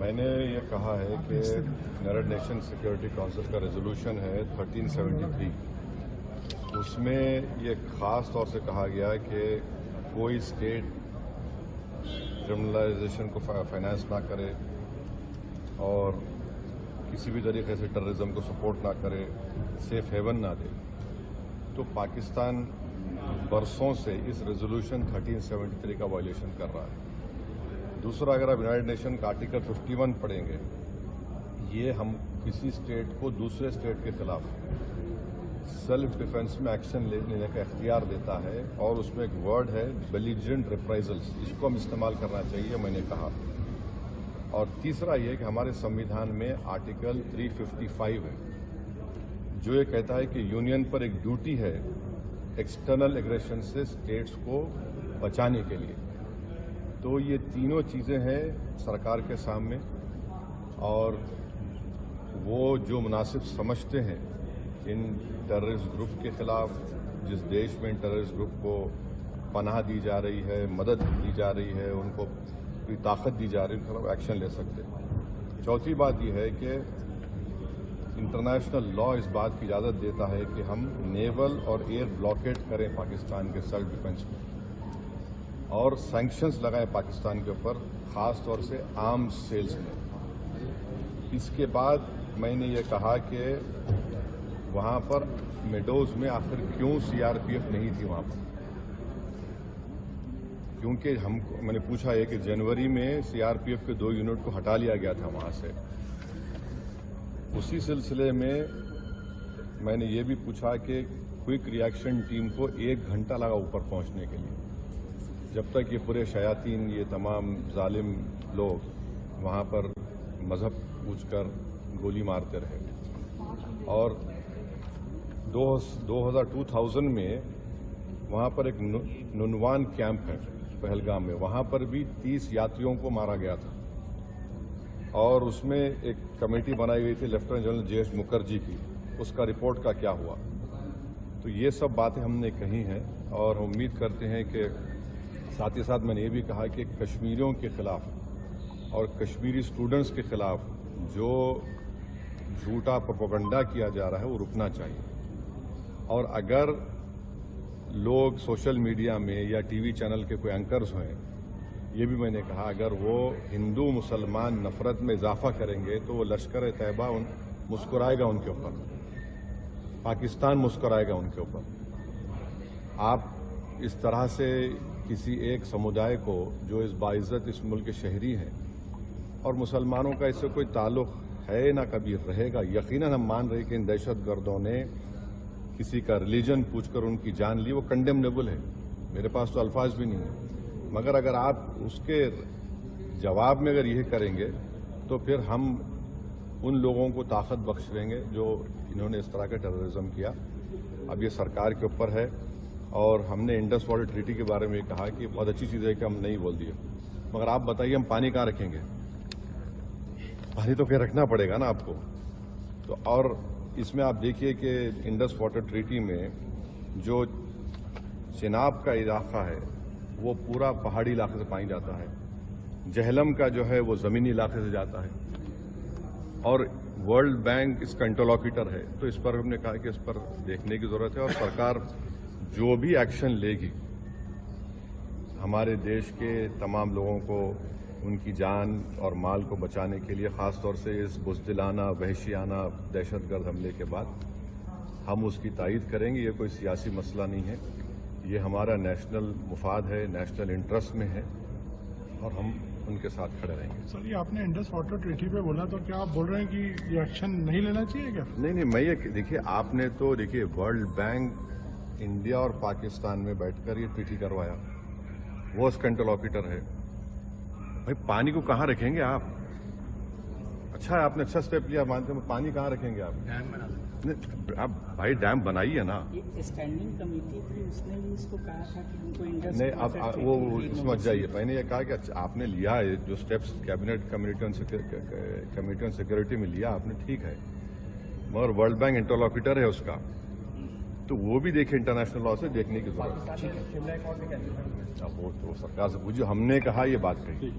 میں نے یہ کہا ہے کہ یونائیٹڈ نیشن سیکورٹی کونسل کا ریزولوشن ہے 1373. اس میں یہ خاص طور سے کہا گیا کہ کوئی اسٹیٹ کرمنلائزیشن کو فائنانس نہ کرے اور کسی بھی طریقے سے ٹیررزم کو سپورٹ نہ کرے، سیف ہیون نہ دے. تو پاکستان برسوں سے اس ریزولوشن 1373 کا وائلیشن کر رہا ہے. دوسرا، اگر آپ یونائیٹڈ نیشن کا آرٹیکل 51 پڑھیں گے، یہ ہم کسی اسٹیٹ کو دوسرے اسٹیٹ کے خلاف سیلف ڈیفنس میں ایکشن لینے کا اختیار دیتا ہے، اور اس میں ایک ورڈ ہے بیلیجرنٹ ریپرائزلز، اس کو ہم استعمال کرنا چاہیے، میں نے کہا. اور تیسرا یہ کہ ہمارے سمویدھان میں آرٹیکل 355 ہے جو یہ کہتا ہے کہ یونین پر ایک ڈیوٹی ہے ایکسٹرنل ایگریشن سے اسٹیٹس کو بچانے کے لیے. تو یہ تینوں چیزیں ہیں سرکار کے سامنے، اور وہ جو مناسب سمجھتے ہیں ان ٹیررسٹ گروپ کے خلاف، جس دیش میں ان ٹیررسٹ گروپ کو پناہ دی جا رہی ہے، مدد دی جا رہی ہے، ان کو کوئی طاقت دی جا رہی ہے، ان کے خلاف ایکشن لے سکتے ہیں. چوتھی بات یہ ہے کہ انٹرنیشنل لا اس بات کی اجازت دیتا ہے کہ ہم نیول اور ایئر بلاکیٹ کریں پاکستان کے سیلف ڈیفنس میں، اور سینکشنز لگائیں پاکستان کے اوپر، خاص طور سے آرمز سیلز میں. اس کے بعد میں نے یہ کہا کہ وہاں پر میڈوز میں آخر کیوں CRPF نہیں تھی وہاں پر، کیونکہ میں نے پوچھا ہے کہ جنوری میں CRPF کے 2 یونٹ کو ہٹا لیا گیا تھا وہاں سے. اسی سلسلے میں میں نے یہ بھی پوچھا کہ کوئک ریئیکشن ٹیم کو 1 گھنٹہ لگا اوپر پہنچنے کے لیے، جب تک یہ پورے شیاطین، یہ تمام ظالم لوگ وہاں پر مذہب پوچھ کر گولی مارتے رہے. اور 2000 میں وہاں پر ایک ننوان کیمپ ہے پہلگام میں، وہاں پر بھی 30 یاتریوں کو مارا گیا تھا، اور اس میں ایک کمیٹی بنائی گئی تھی لیفٹیننٹ جنرل JS مکھرجی کی. اس کا رپورٹ کا کیا ہوا؟ تو یہ سب باتیں ہم نے کہی ہیں، اور ہم امید کرتے ہیں کہ ساتھ ہی ساتھ میں نے یہ بھی کہا کہ کشمیریوں کے خلاف اور کشمیری اسٹوڈنٹس کے خلاف جو جھوٹا پروپیگنڈا کیا جا رہا ہے وہ رکنا چاہیے. اور اگر لوگ سوشل میڈیا میں یا TV چینل کے کوئی اینکرز ہیں، یہ بھی میں نے کہا اگر وہ ہندو مسلمان نفرت میں اضافہ کریں گے تو وہ لشکر طیبہ مسکرائے گا ان کے اوپر، پاکستان مسکرائے گا ان کے اوپر. آپ اس طرح سے کسی ایک سمودائے کو جو اس باعزت اس ملک کے شہری ہیں، اور مسلمانوں کا اس سے کوئی تعلق ہے نہ کبھی رہے گا. یقیناً ہم مان رہے کہ ان دہشت گردوں نے کسی کا ریلیجن پوچھ کر ان کی جان لی، وہ کنڈیمنیبل ہے، میرے پاس تو الفاظ بھی نہیں ہیں. مگر اگر آپ اس کے جواب میں اگر یہ کریں گے تو پھر ہم ان لوگوں کو طاقت بخش دیں گے جو انہوں نے اس طرح کا ٹیررزم کیا. اب یہ سرکار کے اوپر ہے، اور ہم نے انڈس واٹر ٹریٹی کے بارے میں کہا کہ بہت اچھی چیز ہے کہ ہم نہیں بول دیے، مگر آپ بتائیے ہم پانی کہاں رکھیں گے؟ پانی تو کہیں رکھنا پڑے گا نا آپ کو. تو اور اس میں آپ دیکھیے کہ انڈس واٹر ٹریٹی میں جو چناب کا علاقہ ہے وہ پورا پہاڑی علاقے سے پانی جاتا ہے، جہلم کا جو ہے وہ زمینی علاقے سے جاتا ہے، اور ورلڈ بینک اس کا انٹرلوکیٹر ہے. تو اس پر ہم نے کہا کہ اس پر دیکھنے کی ضرورت ہے، اور سرکار جو بھی ایکشن لے گی ہمارے دیش کے تمام لوگوں کو ان کی جان اور مال کو بچانے کے لیے، خاص طور سے اس بزدلانہ وحشیانہ دہشت گرد حملے کے بعد، ہم اس کی تائید کریں گے. یہ کوئی سیاسی مسئلہ نہیں ہے، یہ ہمارا نیشنل مفاد ہے، نیشنل انٹرسٹ میں ہے، اور ہم ان کے ساتھ کھڑے رہیں گے. سر، یہ آپ نے انڈس واٹر ٹریٹی پہ بولا، تو کیا آپ بول رہے ہیں کہ یہ ایکشن نہیں لینا چاہیے کیا؟ نہیں، میں یہ دیکھیے، آپ نے تو دیکھیے ورلڈ بینک انڈیا اور پاکستان میں بیٹھ کر یہ ٹریٹی کروایا، وہ اس کا انٹرلوکیٹر ہے. بھائی پانی کو کہاں رکھیں گے آپ؟ اچھا ہے آپ نے اچھا اسٹیپ لیا، مانتے ہیں، پانی کہاں رکھیں گے آپ؟ ڈیم بنا دیں. آپ بھائی ڈیم بنائیے نا. یہ اسٹینڈنگ کمیٹی تھی، اس نے بھی اس کو کہا تھا کہ ان کو انڈس نہیں، اب وہ سمجھ جائیے. میں نے یہ کہا کہ آپ نے لیا ہے جو steps cabinet committee on security میں لیا آپ نے، ٹھیک ہے، مگر ورلڈ بینک انٹرلوکیٹر ہے اس کا، تو وہ بھی دیکھیں، انٹرنیشنل لا سے دیکھنے کی ضرورت ہے. وہ تو سرکار سے پوچھو، ہم نے کہا یہ بات کہی.